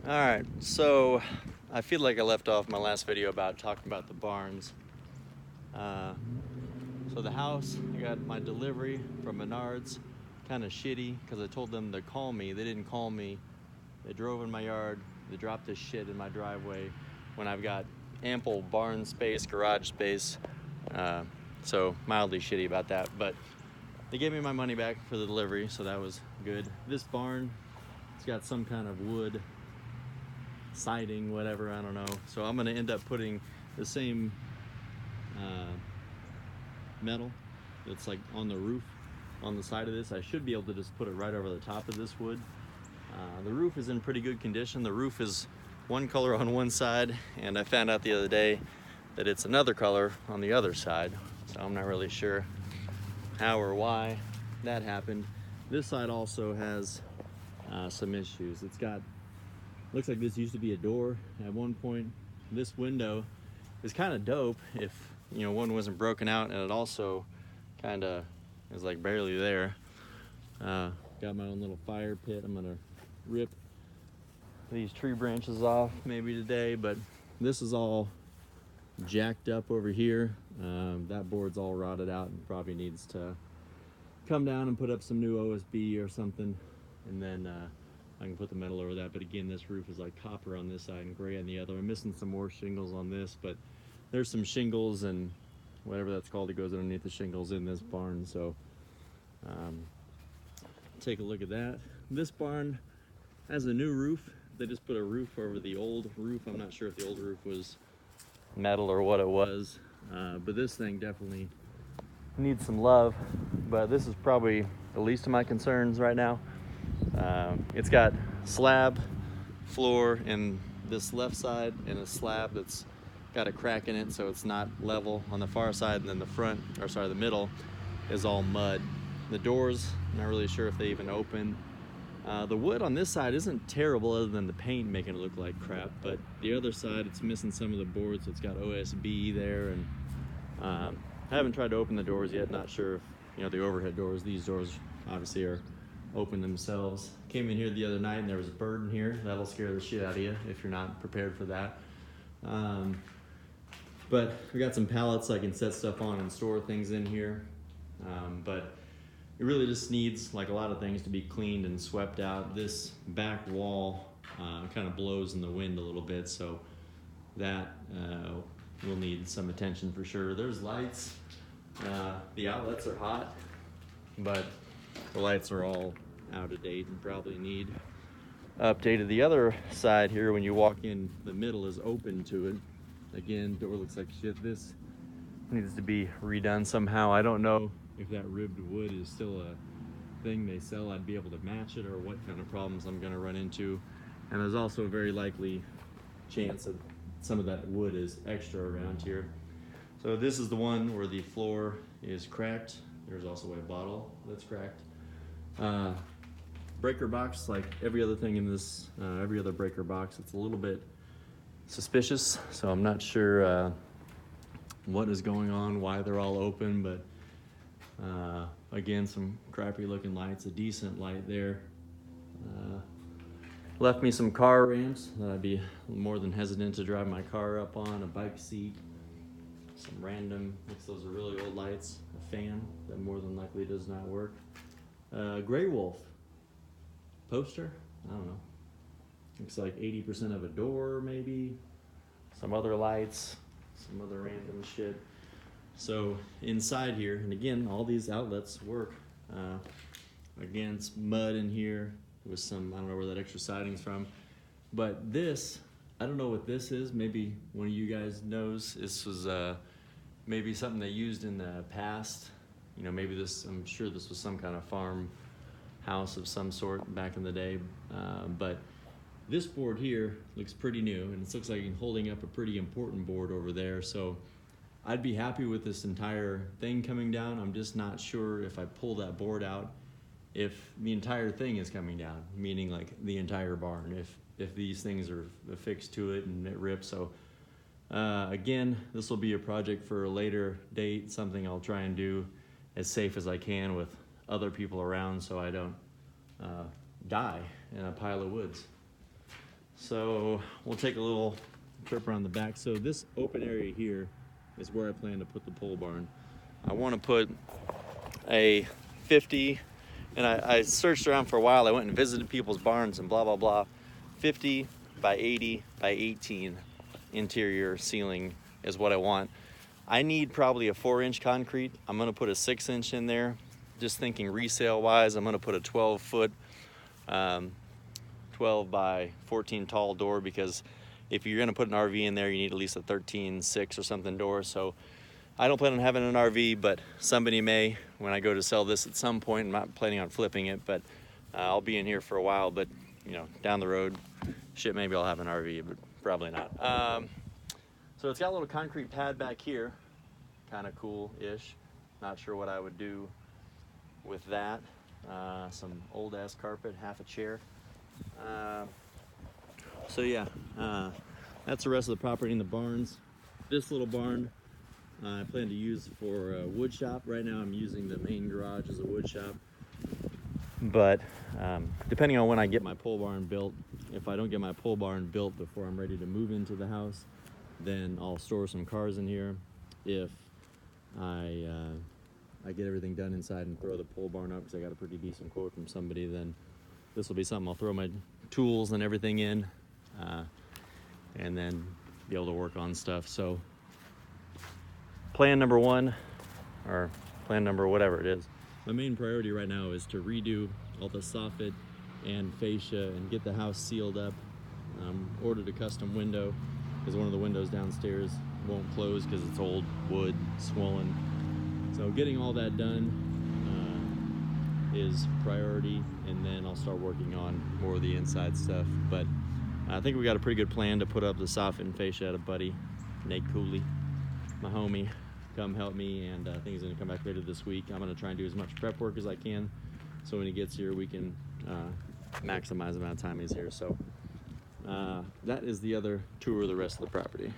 All right, so I feel like I left off my last video about talking about the barns. Uh, so the house, I got my delivery from Menards, kind of shitty because I told them to call me. They didn't call me. They drove in my yard. They dropped this shit in my driveway when I've got ample barn space, garage space. Uh, so mildly shitty about that, but they gave me my money back for the delivery, so that was good. This barn, it's got some kind of wood siding, whatever, I don't know. So I'm gonna end up putting the same metal that's like on the roof on the side of this. I should be able to just put it right over the top of this wood. The roof is in pretty good condition. The roof is one color on one side, and I found out the other day that it's another color on the other side, so I'm not really sure how or why that happened. This side also has some issues. It's got, looks like this used to be a door at one point. This window is kind of dope if, you know, one wasn't broken out, and it also kind of is like barely there. Got my own little fire pit. I'm gonna rip these tree branches off maybe today, but this is all jacked up over here. That board's all rotted out and probably needs to come down and put up some new OSB or something, and then I can put the metal over that. But again, this roof is like copper on this side and gray on the other. I'm missing some more shingles on this, but there's some shingles and whatever that's called that goes underneath the shingles in this barn. So take a look at that. This barn has a new roof. They just put a roof over the old roof. I'm not sure if the old roof was metal or what it was, but this thing definitely needs some love. But this is probably the least of my concerns right now. It's got slab floor in this left side and a slab that's got a crack in it, so it's not level on the far side, and then the front, or sorry, the middle is all mud. The doors, not really sure if they even open. The wood on this side isn't terrible other than the paint making it look like crap, but the other side, it's missing some of the boards, so it's got OSB there, and I haven't tried to open the doors yet. Not sure if, you know, the overhead doors, these doors obviously are open themselves. Came in here the other night and there was a bird in here. That'll scare the shit out of you if you're not prepared for that. But we got some pallets so I can set stuff on and store things in here. But it really just needs, like a lot of things, to be cleaned and swept out. This back wall kind of blows in the wind a little bit, so that will need some attention for sure. There's lights. The outlets are hot, but the lights are all out of date and probably need updated. The other side here, when you walk in, the middle is open to it. Again, door looks like shit. This needs to be redone somehow. I don't know if that ribbed wood is still a thing they sell. I'd be able to match it, or what kind of problems I'm gonna run into. And there's also a very likely chance that some of that wood is extra around here. So this is the one where the floor is cracked. There's also a bottle that's cracked. Breaker box, like every other thing in this, every other breaker box, it's a little bit suspicious. So I'm not sure what is going on, why they're all open, but again, some crappy looking lights, a decent light there. Left me some car ramps that I'd be more than hesitant to drive my car up on, a bike seat, some random, looks those are really old lights, a fan that more than likely does not work. Gray Wolf poster, I don't know. Looks like 80% of a door maybe, some other lights, some other random shit. So inside here, and again, all these outlets work. Again, it's mud in here with some, I don't know where that extra siding's from. But this, I don't know what this is. Maybe one of you guys knows. This was maybe something they used in the past. You know, maybe this, I'm sure this was some kind of farm house of some sort back in the day. But this board here looks pretty new, and it looks like I'm holding up a pretty important board over there. So I'd be happy with this entire thing coming down. I'm just not sure if I pull that board out, if the entire thing is coming down, meaning like the entire barn, if these things are affixed to it and it rips. So again, this will be a project for a later date, something I'll try and do as safe as I can with other people around so I don't die in a pile of woods. So we'll take a little trip around the back. So this open area here is where I plan to put the pole barn. I want to put a 50, and I searched around for a while. I went and visited people's barns and blah, blah, blah. 50 by 80 by 18 interior ceiling is what I want. I need probably a 4-inch concrete. I'm gonna put a 6-inch in there. Just thinking resale wise, I'm gonna put a 12-foot, 12 by 14 tall door, because if you're gonna put an RV in there, you need at least a 13.6 or something door. So I don't plan on having an RV, but somebody may when I go to sell this at some point. I'm not planning on flipping it, but I'll be in here for a while. But you know, down the road, shit, maybe I'll have an RV, but probably not. So it's got a little concrete pad back here, kind of cool-ish. Not sure what I would do with that. Some old-ass carpet, half a chair. So yeah, that's the rest of the property in the barns. This little barn I plan to use for a wood shop. Right now I'm using the main garage as a wood shop. But depending on when I get my pole barn built, if I don't get my pole barn built before I'm ready to move into the house, then I'll store some cars in here. If I get everything done inside and throw the pole barn up, because I got a pretty decent quote from somebody, then this will be something I'll throw my tools and everything in, and then be able to work on stuff. So plan number one, or plan number whatever it is, my main priority right now is to redo all the soffit and fascia and get the house sealed up. Ordered a custom window because one of the windows downstairs won't close because it's old wood, swollen. So getting all that done is priority, and then I'll start working on more of the inside stuff. But I think we got a pretty good plan to put up the soffit and fascia. At a buddy, Nate Cooley, my homie, come help me, and I think he's gonna come back later this week. I'm gonna try and do as much prep work as I can, so when he gets here we can maximize the amount of time he's here. So that is the other tour of the rest of the property.